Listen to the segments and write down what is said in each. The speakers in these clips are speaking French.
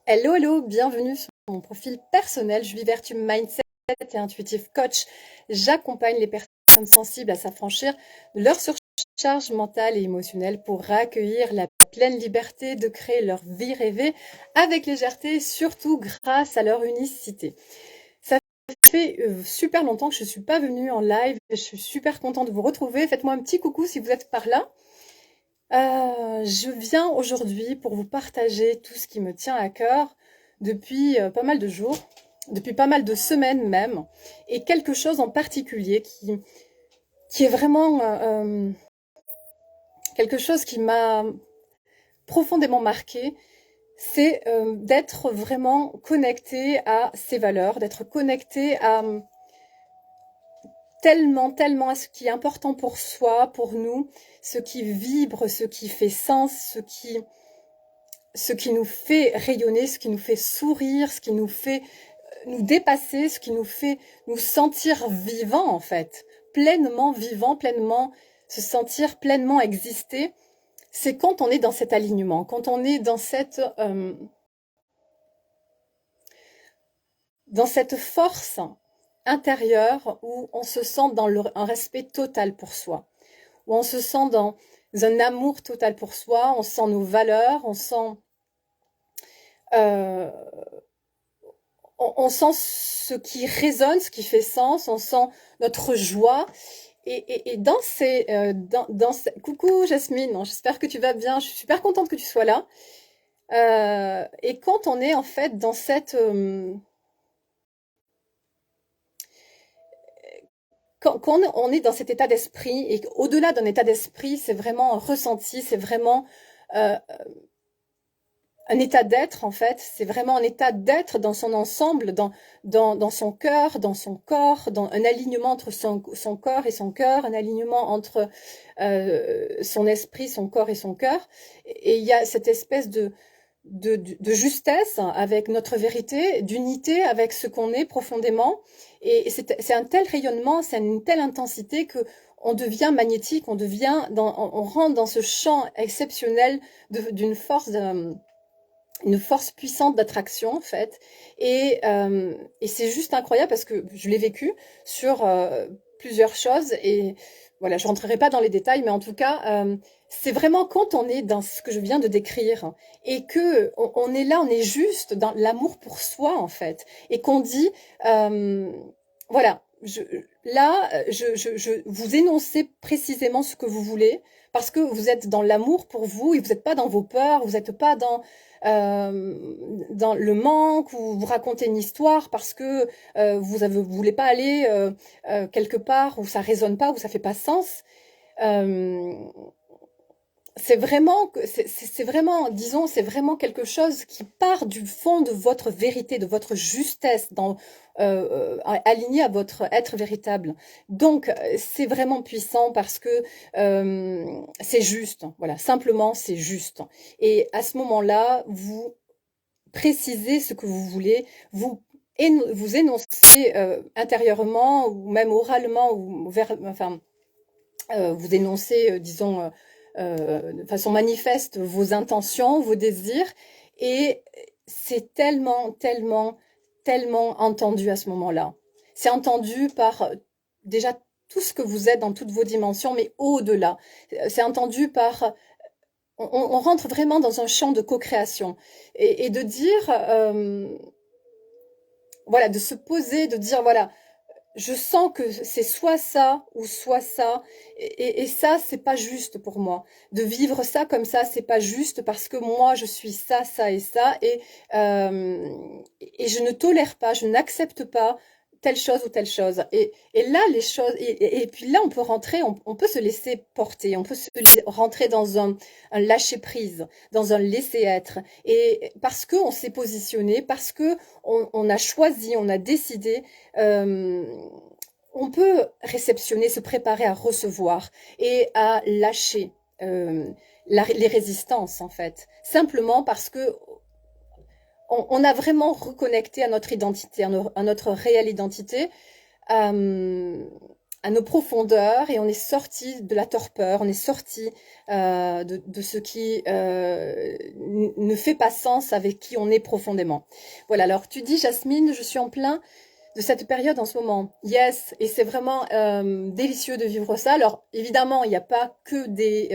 Hello, hello, bienvenue sur mon profil personnel. Je vis Vertu Mindset et Intuitive Coach. J'accompagne les personnes sensibles à s'affranchir de leur surcharge mentale et émotionnelle pour accueillir la pleine liberté de créer leur vie rêvée avec légèreté, surtout grâce à leur unicité. Ça fait super longtemps que je ne suis pas venue en live. Je suis super contente de vous retrouver. Faites-moi un petit coucou si vous êtes par là. Je viens aujourd'hui pour vous partager tout ce qui me tient à cœur depuis pas mal de jours, depuis pas mal de semaines même, et quelque chose en particulier qui est vraiment quelque chose qui m'a profondément marqué, c'est d'être vraiment connecté à ses valeurs, d'être connecté à tellement à ce qui est important pour soi, pour nous, ce qui vibre, ce qui fait sens, ce qui nous fait rayonner, ce qui nous fait sourire, ce qui nous fait nous dépasser, ce qui nous fait nous sentir vivants en fait, pleinement vivants, pleinement se sentir pleinement exister. C'est quand on est dans cet alignement, quand on est dans cette force intérieure où on se sent dans un respect total pour soi, où on se sent dans un amour total pour soi, on sent nos valeurs, euh, on sent ce qui résonne, ce qui fait sens, on sent notre joie. Et coucou Jasmine, j'espère que tu vas bien, je suis super contente que tu sois là. Et quand on est en fait dans quand on est dans cet état d'esprit, et au-delà d'un état d'esprit, c'est vraiment un ressenti, c'est vraiment euh, un état d'être en fait, c'est vraiment un état d'être dans son ensemble, dans son cœur, dans son corps, dans un alignement entre son corps et son cœur, un alignement entre son esprit, son corps et son cœur. Et il y a cette espèce de justesse avec notre vérité, d'unité avec ce qu'on est profondément. Et c'est un tel rayonnement, c'est une telle intensité que on devient magnétique, on rentre dans ce champ exceptionnel d'une force une force puissante d'attraction en fait et c'est juste incroyable parce que je l'ai vécu sur plusieurs choses et voilà, je rentrerai pas dans les détails, mais en tout cas c'est vraiment quand on est dans ce que je viens de décrire et que on est là, on est juste dans l'amour pour soi en fait et qu'on dit euh, voilà, je vous énoncez précisément ce que vous voulez parce que vous êtes dans l'amour pour vous et vous n'êtes pas dans vos peurs, vous n'êtes pas dans le manque ou vous racontez une histoire parce que vous voulez pas aller quelque part où ça résonne pas, où ça fait pas sens. Euh, c'est vraiment, disons, c'est vraiment quelque chose qui part du fond de votre vérité, de votre justesse, aligné à votre être véritable. Donc, c'est vraiment puissant parce que c'est juste. Voilà, simplement, c'est juste. Et à ce moment-là, vous précisez ce que vous voulez, vous énoncez intérieurement ou même oralement enfin, vous énoncez, disons, de façon manifeste vos intentions, vos désirs, et c'est tellement entendu à ce moment-là. C'est entendu par déjà tout ce que vous êtes dans toutes vos dimensions, mais au-delà. C'est entendu par on rentre vraiment dans un champ de co-création et de dire voilà, de se poser, de dire voilà, je sens que c'est soit ça ou soit ça et ça c'est pas juste pour moi de vivre ça comme ça, c'est pas juste parce que moi je suis ça et ça et je ne tolère pas, je n'accepte pas telle chose ou telle chose et là les choses et puis là on peut rentrer, on peut se laisser porter, on peut rentrer dans un lâcher prise, dans un laisser être et parce que on s'est positionné, parce que on a choisi, on a décidé euh, on peut réceptionner, se préparer à recevoir et à lâcher les résistances en fait. Simplement parce que on a vraiment reconnecté à notre identité, à notre réelle identité, euh, à nos profondeurs et on est sorti de la torpeur, on est sorti de ce qui ne fait pas sens avec qui on est profondément. Voilà, alors tu dis Jasmine, je suis en plein de cette période en ce moment. Yes, et c'est vraiment délicieux de vivre ça. Alors évidemment, il n'y a pas que des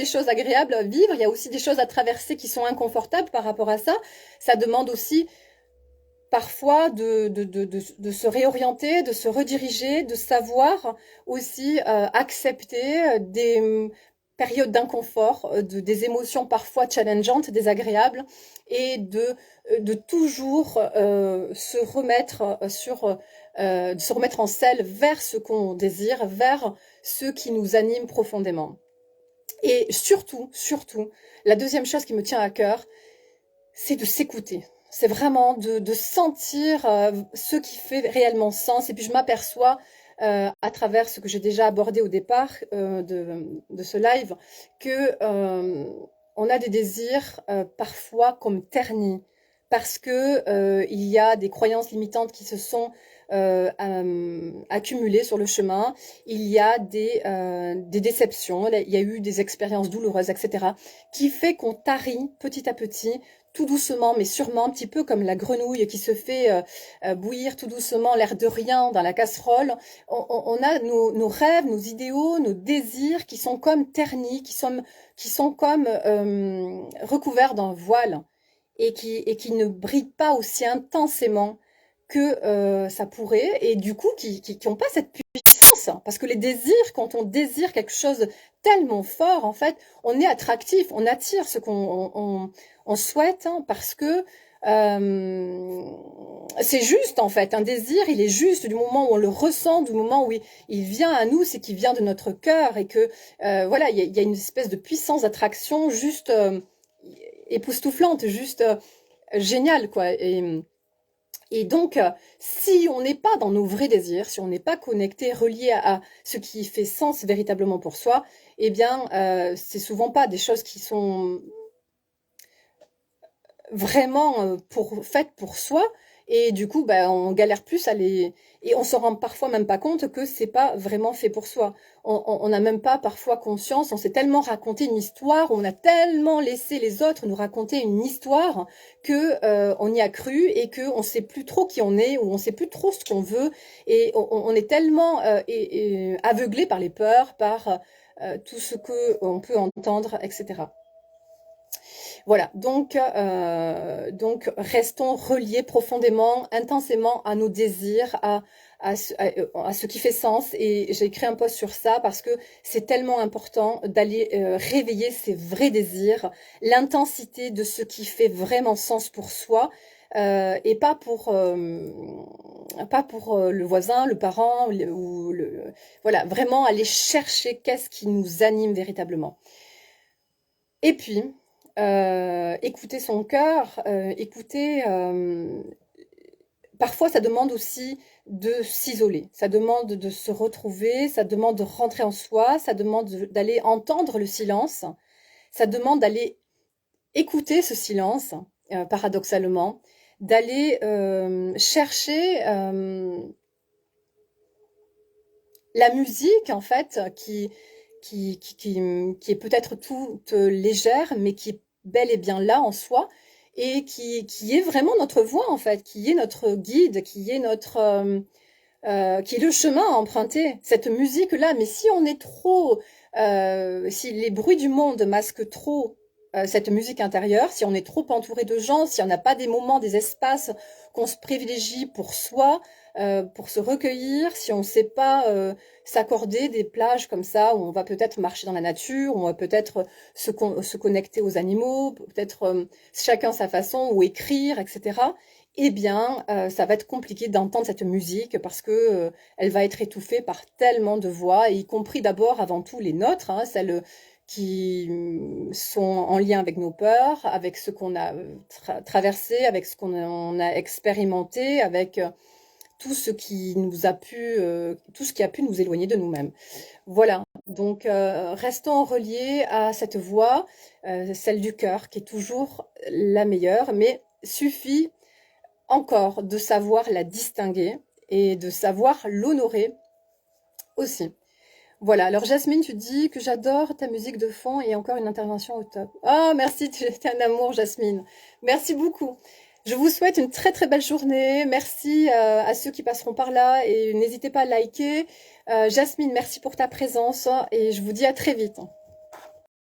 choses agréables à vivre, il y a aussi des choses à traverser qui sont inconfortables par rapport à ça. Ça demande aussi parfois de se réorienter, de se rediriger, de savoir aussi accepter des périodes d'inconfort, des émotions parfois challengeantes, désagréables, et de toujours de se remettre en selle vers ce qu'on désire, vers ce qui nous anime profondément. Et surtout, surtout, la deuxième chose qui me tient à cœur, c'est de s'écouter. C'est vraiment de sentir ce qui fait réellement sens. Et puis je m'aperçois à travers ce que j'ai déjà abordé au départ de ce live que on a des désirs parfois comme ternis parce que il y a des croyances limitantes qui se sont accumulées sur le chemin. Il y a des déceptions, il y a eu des expériences douloureuses, etc., qui fait qu'on tarit petit à petit tout doucement, mais sûrement, un petit peu comme la grenouille qui se fait bouillir tout doucement, l'air de rien dans la casserole. On a nos rêves, nos idéaux, nos désirs qui sont comme ternis, qui sont comme recouverts d'un voile et qui ne brillent pas aussi intensément que ça pourrait, et du coup qui n'ont pas cette puissance, parce que les désirs, quand on désire quelque chose tellement fort, en fait, on est attractif, on attire ce on souhaite, hein, parce que c'est juste, en fait, un désir, il est juste du moment où on le ressent, du moment où il vient à nous, c'est qu'il vient de notre cœur, et que voilà, il y a une espèce de puissance d'attraction juste époustouflante, juste géniale, quoi. Et donc, si on n'est pas dans nos vrais désirs, si on n'est pas connecté, relié à ce qui fait sens véritablement pour soi, eh bien, c'est souvent pas des choses qui sont vraiment faites pour soi. Et du coup, ben, on galère plus à les... Et on se rend parfois même pas compte que c'est pas vraiment fait pour soi. On n'a même pas parfois conscience, on s'est tellement raconté une histoire, on a tellement laissé les autres nous raconter une histoire que on y a cru et que on sait plus trop qui on est ou on sait plus trop ce qu'on veut et on est tellement aveuglé par les peurs, par tout ce que on peut entendre, etc. Voilà, donc restons reliés profondément, intensément à nos désirs, à ce qui fait sens. Et j'ai écrit un post sur ça parce que c'est tellement important d'aller réveiller ses vrais désirs, l'intensité de ce qui fait vraiment sens pour soi. Et pas pour le voisin, le parent voilà, vraiment aller chercher qu'est-ce qui nous anime véritablement. Et puis, écouter son cœur, parfois ça demande aussi de s'isoler, ça demande de se retrouver, ça demande de rentrer en soi, ça demande d'aller entendre le silence, ça demande d'aller écouter ce silence, paradoxalement, d'aller chercher la musique, en fait, qui est peut-être toute légère, mais qui est bel et bien là en soi, et qui est vraiment notre voie, en fait, qui est notre guide, qui est le chemin à emprunter, cette musique-là. Mais si on est trop, si les bruits du monde masquent trop cette musique intérieure, si on est trop entouré de gens, si on n'a pas des moments, des espaces qu'on se privilégie pour soi, pour se recueillir, si on ne sait pas s'accorder des plages comme ça, où on va peut-être marcher dans la nature, où on va peut-être se connecter aux animaux, peut-être chacun sa façon, ou écrire, etc., eh bien, ça va être compliqué d'entendre cette musique parce que elle va être étouffée par tellement de voix, y compris d'abord, avant tout, les nôtres, hein, celles qui sont en lien avec nos peurs, avec ce qu'on a traversé, avec ce qu'on a expérimenté, avec tout ce qui nous a pu, tout ce qui a pu nous éloigner de nous-mêmes. Voilà. Donc, restons reliés à cette voix, celle du cœur, qui est toujours la meilleure, mais suffit encore de savoir la distinguer et de savoir l'honorer aussi. Voilà, alors Jasmine, tu dis que j'adore ta musique de fond et encore une intervention au top. Oh, merci, tu es un amour, Jasmine. Merci beaucoup. Je vous souhaite une très très belle journée. Merci à ceux qui passeront par là et n'hésitez pas à liker. Jasmine, merci pour ta présence et je vous dis à très vite.